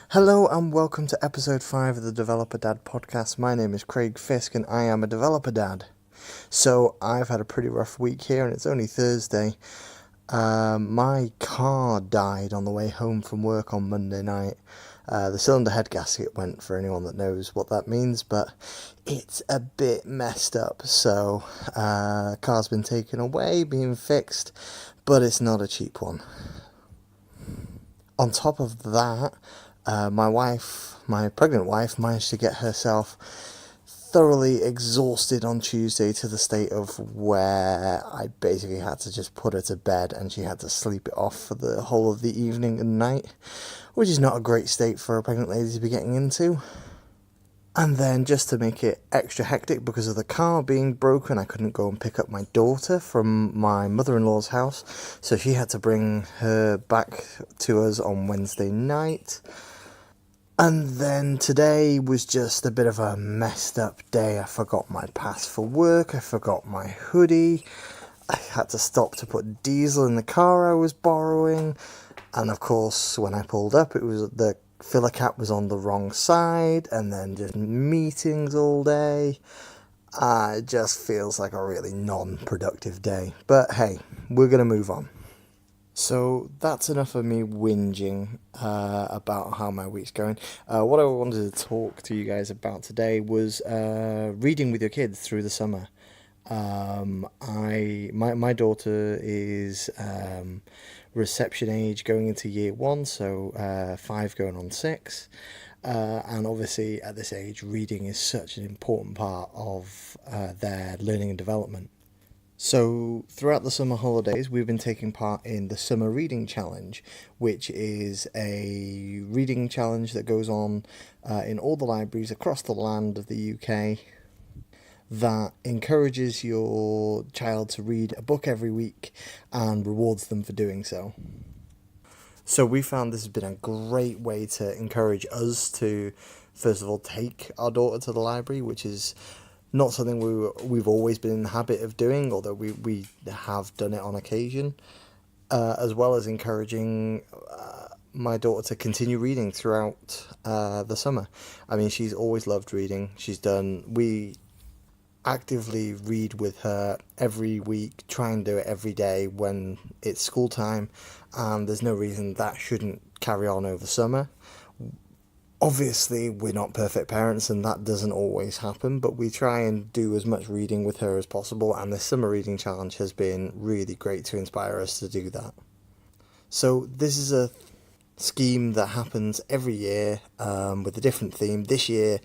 Hello and welcome to episode 5 of the Developer Dad podcast. My name is Craig Fisk and I am a developer dad. So I've had a pretty rough week here and it's only Thursday. My car died on the way home from work on Monday night. The cylinder head gasket went, for anyone that knows what that means, but it's a bit messed up. So car's been taken away, being fixed, but it's not a cheap one. On top of that, my pregnant wife, managed to get herself thoroughly exhausted on Tuesday to the state of where I basically had to just put her to bed and she had to sleep it off for the whole of the evening and night, which is not a great state for a pregnant lady to be getting into. And then, just to make it extra hectic because of the car being broken, I couldn't go and pick up my daughter from my mother-in-law's house, so she had to bring her back to us on Wednesday night. And then today was just a bit of a messed up day. I forgot my pass for work, I forgot my hoodie, I had to stop to put diesel in the car I was borrowing, and of course when I pulled up it was the filler cap was on the wrong side, and then just meetings all day. It just feels like a really non-productive day, but hey, we're going to move on. So that's enough of me whinging about how my week's going. What I wanted to talk to you guys about today was reading with your kids through the summer. My daughter is reception age, going into year 1, so 5 going on 6. And obviously at this age, reading is such an important part of their learning and development. So throughout the summer holidays, we've been taking part in the Summer Reading Challenge, which is a reading challenge that goes on in all the libraries across the land of the UK that encourages your child to read a book every week and rewards them for doing so. So we found this has been a great way to encourage us to, first of all, take our daughter to the library, which is not something we've always been in the habit of doing, although we have done it on occasion, as well as encouraging my daughter to continue reading throughout the summer. I mean, she's always loved reading. We actively read with her every week, try and do it every day when it's school time, and there's no reason that shouldn't carry on over summer. Obviously, we're not perfect parents and that doesn't always happen, but we try and do as much reading with her as possible, and the Summer Reading Challenge has been really great to inspire us to do that. So this is a scheme that happens every year with a different theme. This year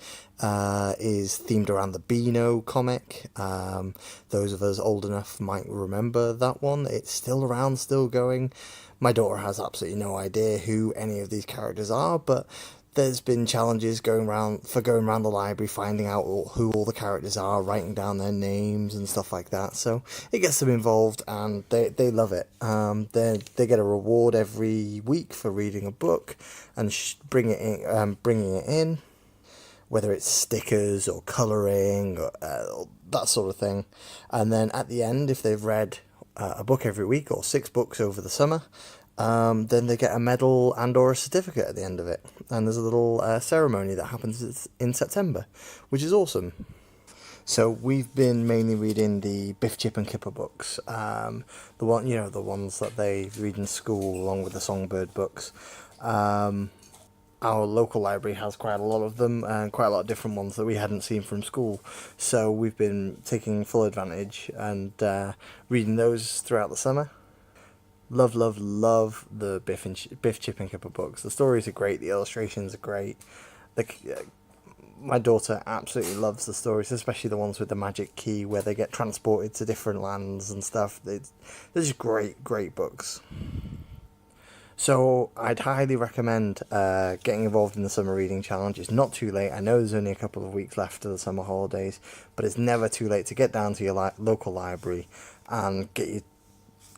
is themed around the Beano comic. Those of us old enough might remember that one. It's still around, still going. My daughter has absolutely no idea who any of these characters are, but there's been challenges going around the library, finding out who all the characters are, writing down their names and stuff like that. So it gets them involved, and they love it. They get a reward every week for reading a book and bringing it in, whether it's stickers or colouring or that sort of thing. And then at the end, if they've read a book every week or 6 books over the summer, then they get a medal and or a certificate at the end of it. And there's a little ceremony that happens in September, which is awesome. So we've been mainly reading the Biff, Chip and Kipper books. The ones that they read in school along with the Songbird books. Our local library has quite a lot of them and quite a lot of different ones that we hadn't seen from school. So we've been taking full advantage and reading those throughout the summer. Love the Biff, Chip and Kipper books. The stories are great, the illustrations are great. My daughter absolutely loves the stories, especially the ones with the magic key where they get transported to different lands and stuff. They're just great books. So I'd highly recommend getting involved in the Summer Reading Challenge. It's not too late. I know there's only a couple of weeks left of the summer holidays, but it's never too late to get down to your local library and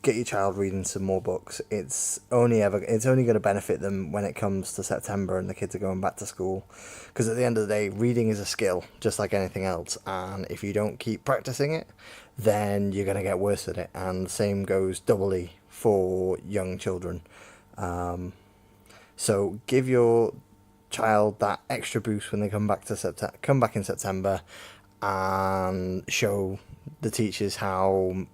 get your child reading some more books. It's only going to benefit them when it comes to September and the kids are going back to school, because at the end of the day, reading is a skill just like anything else, and if you don't keep practicing it, then you're going to get worse at it. And the same goes doubly for young children. So give your child that extra boost when they come back in September, and show the teachers how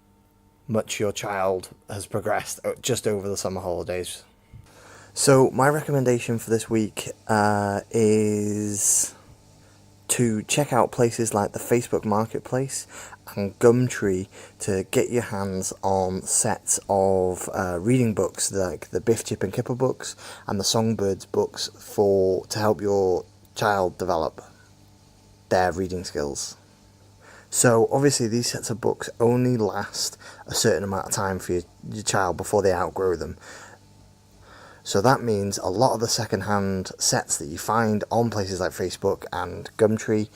much your child has progressed just over the summer holidays. So my recommendation for this week is to check out places like the Facebook Marketplace and Gumtree to get your hands on sets of reading books like the Biff, Chip and Kipper books and the Songbirds books to help your child develop their reading skills. So obviously these sets of books only last a certain amount of time for your child before they outgrow them. So that means a lot of the second-hand sets that you find on places like Facebook and Gumtree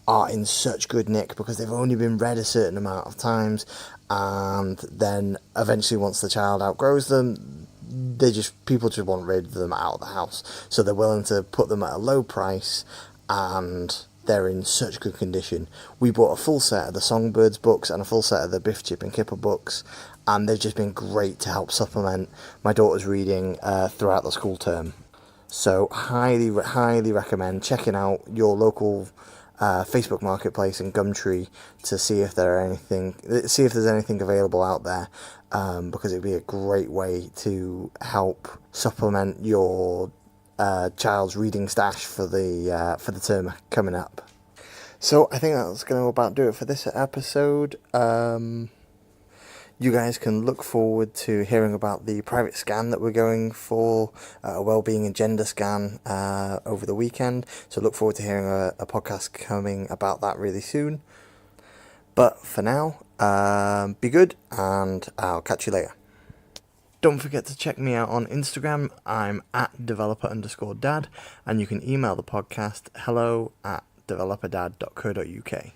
are in such good nick because they've only been read a certain amount of times, and then eventually once the child outgrows them, people just want rid of them out of the house. So they're willing to put them at a low price, and they're in such good condition. We bought a full set of the Songbirds books and a full set of the Biff, Chip and Kipper books, and they've just been great to help supplement my daughter's reading throughout the school term. So highly recommend checking out your local Facebook Marketplace and Gumtree to see if there's anything available out there, because it'd be a great way to help supplement your child's reading stash for the term coming up. So I think that's going to about do it for this episode. You guys can look forward to hearing about the private scan that we're going for, a wellbeing agenda scan over the weekend. So look forward to hearing a podcast coming about that really soon. But for now, be good, and I'll catch you later. Don't forget to check me out on Instagram. I'm at developer_dad, and you can email the podcast hello@developerdad.co.uk.